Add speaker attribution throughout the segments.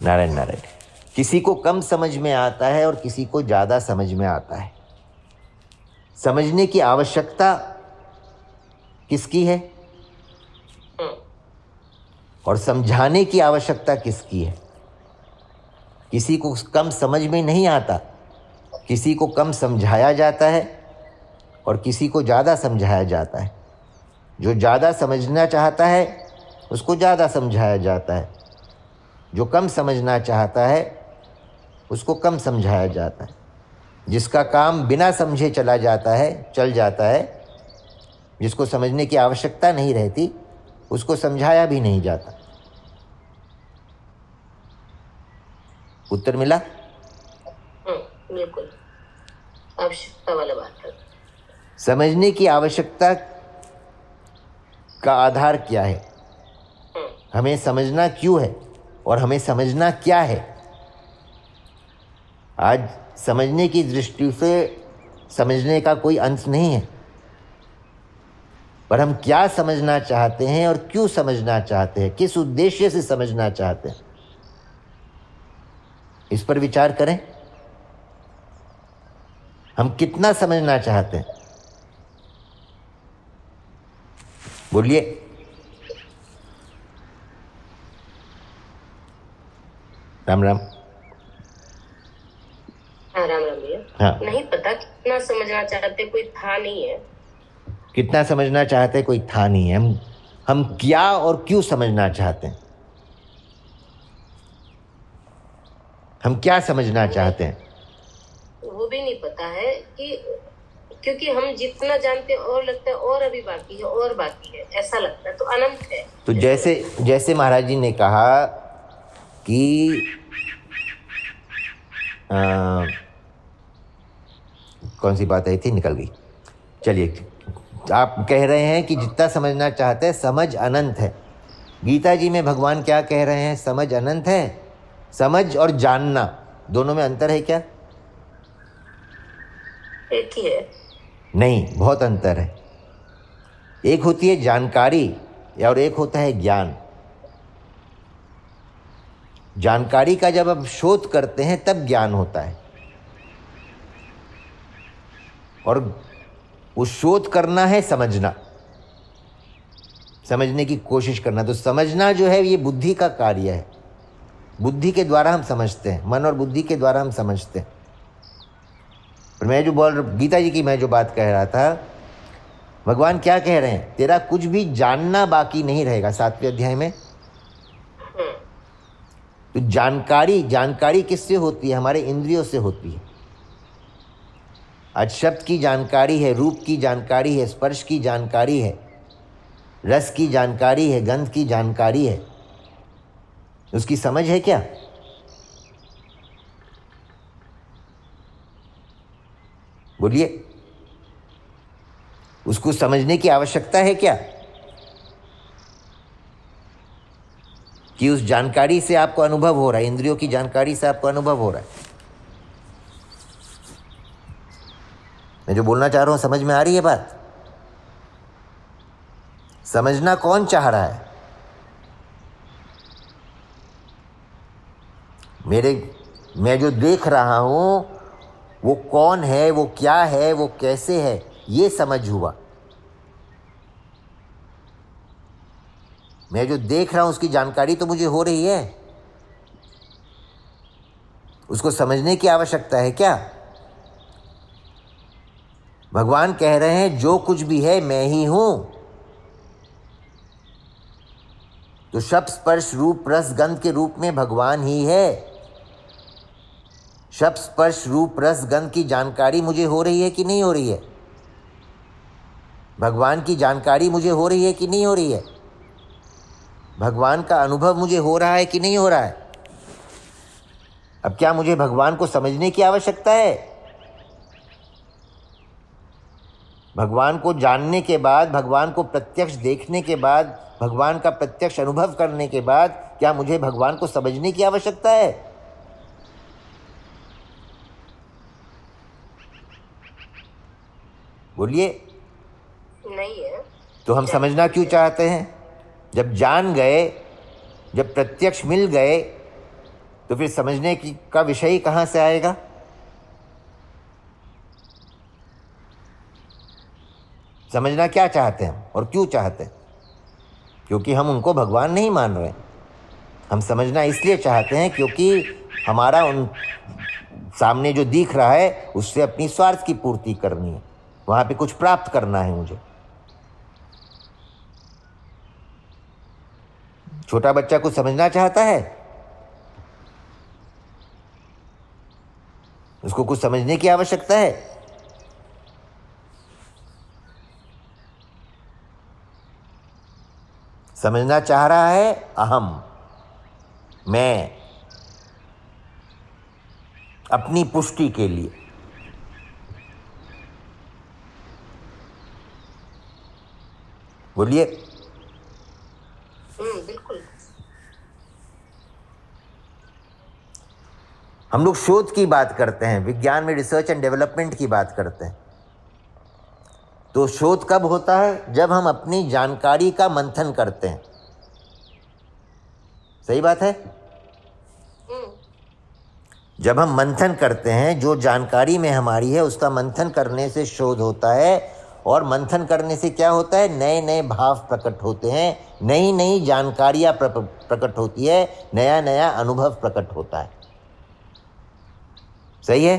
Speaker 1: नारायण नारायण। किसी को कम समझ में आता है और किसी को ज़्यादा समझ में आता है। समझने की आवश्यकता किसकी है और समझाने की आवश्यकता किसकी है? किसी को कम समझ में नहीं आता, किसी को कम समझाया जाता है और किसी को ज़्यादा समझाया जाता है। जो ज़्यादा समझना चाहता है उसको ज़्यादा समझाया जाता है, जो कम समझना चाहता है उसको कम समझाया जाता है। जिसका काम बिना समझे चल जाता है, जिसको समझने की आवश्यकता नहीं रहती उसको समझाया भी नहीं जाता। उत्तर मिला?
Speaker 2: बिल्कुल आवश्यकता वाला बात है।
Speaker 1: समझने की आवश्यकता का आधार क्या है? हमें समझना क्यों है और हमें समझना क्या है? आज समझने की दृष्टि से समझने का कोई अंत नहीं है, पर हम क्या समझना चाहते हैं और क्यों समझना चाहते हैं, किस उद्देश्य से समझना चाहते हैं, इस पर विचार करें। हम कितना समझना चाहते हैं? बोलिए। राम राम।
Speaker 2: हाँ राम राम भैया।
Speaker 1: हाँ,
Speaker 2: नहीं पता कितना समझना चाहते, कोई था नहीं है।
Speaker 1: कितना समझना चाहते कोई था नहीं है। हम क्या और क्यों समझना चाहते हैं? हम क्या समझना चाहते हैं
Speaker 2: वो भी नहीं पता है कि क्योंकि हम जितना जानते हैं और लगता है और अभी बाकी है और बाकी है, ऐसा लगता है, तो अनंत है।
Speaker 1: तो जैसे महाराज जी ने कहा कि कौन सी बात आई थी, निकल गई। चलिए, आप कह रहे हैं कि जितना समझना चाहते हैं, समझ अनंत है। गीता जी में भगवान क्या कह रहे हैं? समझ अनंत है। समझ और जानना दोनों में अंतर है क्या?
Speaker 2: एक ही है।
Speaker 1: नहीं, बहुत अंतर है। एक होती है जानकारी और एक होता है ज्ञान। जानकारी का जब आप शोध करते हैं तब ज्ञान होता है, और वो शोध करना है समझना, समझने की कोशिश करना। तो समझना जो है ये बुद्धि का कार्य है। बुद्धि के द्वारा हम समझते हैं, मन और बुद्धि के द्वारा हम समझते हैं। और मैं जो गीता जी की मैं जो बात कह रहा था, भगवान क्या कह रहे हैं? तेरा कुछ भी जानना बाकी नहीं रहेगा। 7वें अध्याय में तो जानकारी किससे होती है? हमारे इंद्रियों से होती है। आज शब्द की जानकारी है, रूप की जानकारी है, स्पर्श की जानकारी है, रस की जानकारी है, गंध की जानकारी है। उसकी समझ है क्या? बोलिए। उसको समझने की आवश्यकता है क्या? कि उस जानकारी से आपको अनुभव हो रहा है, इंद्रियों की जानकारी से आपको अनुभव हो रहा है। मैं जो बोलना चाह रहा हूं समझ में आ रही है बात? समझना कौन चाह रहा है? मैं जो देख रहा हूं वो कौन है, वो क्या है, वो कैसे है, ये समझ हुआ। मैं जो देख रहा हूं उसकी जानकारी तो मुझे हो रही है, उसको समझने की आवश्यकता है क्या? भगवान कह रहे हैं जो कुछ भी है मैं ही हूं। तो शब्द स्पर्श रूप रस गंध के रूप में भगवान ही है। शब्द स्पर्श रूप रस गंध की जानकारी मुझे हो रही है कि नहीं हो रही है? भगवान की जानकारी मुझे हो रही है कि नहीं हो रही है? भगवान का अनुभव मुझे हो रहा है कि नहीं हो रहा है? अब क्या मुझे भगवान को समझने की आवश्यकता है? भगवान को जानने के बाद, भगवान को प्रत्यक्ष देखने के बाद, भगवान का प्रत्यक्ष अनुभव करने के बाद क्या मुझे भगवान को समझने की आवश्यकता है? बोलिए।
Speaker 2: नहीं है।
Speaker 1: तो हम समझना क्यों चाहते हैं? जब जान गए, जब प्रत्यक्ष मिल गए, तो फिर समझने की का विषय ही कहाँ से आएगा? समझना क्या चाहते हैं और क्यों चाहते हैं? क्योंकि हम उनको भगवान नहीं मान रहे। हम समझना इसलिए चाहते हैं क्योंकि हमारा उन सामने जो दिख रहा है उससे अपनी स्वार्थ की पूर्ति करनी है, वहां पे कुछ प्राप्त करना है मुझे। छोटा बच्चा कुछ समझना चाहता है, उसको कुछ समझने की आवश्यकता है। समझना चाह रहा है अहम, मैं, अपनी पुष्टि के लिए। बोलिए।
Speaker 2: बिल्कुल।
Speaker 1: हम लोग शोध की बात करते हैं, विज्ञान में रिसर्च एंड डेवलपमेंट की बात करते हैं। तो शोध कब होता है? जब हम अपनी जानकारी का मंथन करते हैं। सही बात है? जब हम मंथन करते हैं, जो जानकारी में हमारी है उसका मंथन करने से शोध होता है। और मंथन करने से क्या होता है? नए नए भाव प्रकट होते हैं, नई नई जानकारियां प्रकट होती है, नया नया अनुभव प्रकट होता है। सही है?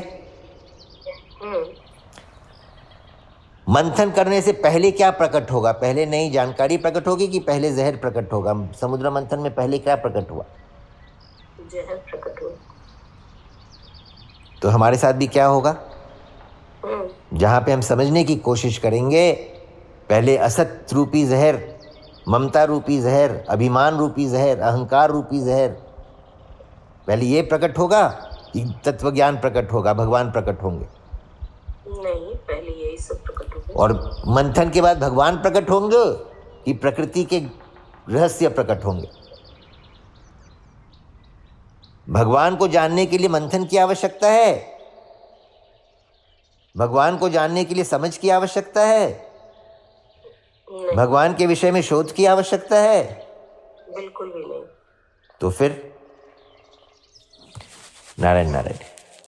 Speaker 1: मंथन करने से पहले क्या प्रकट होगा? पहले नई जानकारी प्रकट होगी कि पहले जहर प्रकट होगा? समुद्र मंथन में पहले क्या प्रकट हुआ?
Speaker 2: जहर प्रकट हुआ।
Speaker 1: तो हमारे साथ भी क्या होगा? जहां पे हम समझने की कोशिश करेंगे, पहले असत रूपी जहर, ममता रूपी जहर, अभिमान रूपी जहर, अहंकार रूपी जहर, पहले ये प्रकट होगा कि तत्व ज्ञान प्रकट होगा, भगवान प्रकट होंगे?
Speaker 2: नहीं, पहले यही सब प्रकट होगा।
Speaker 1: और मंथन के बाद भगवान प्रकट होंगे कि प्रकृति के रहस्य प्रकट होंगे? भगवान को जानने के लिए मंथन की आवश्यकता है, भगवान को जानने के लिए समझ की आवश्यकता है, भगवान के विषय में शोध की आवश्यकता है?
Speaker 2: बिल्कुल भी नहीं।
Speaker 1: तो फिर नारायण नारायण।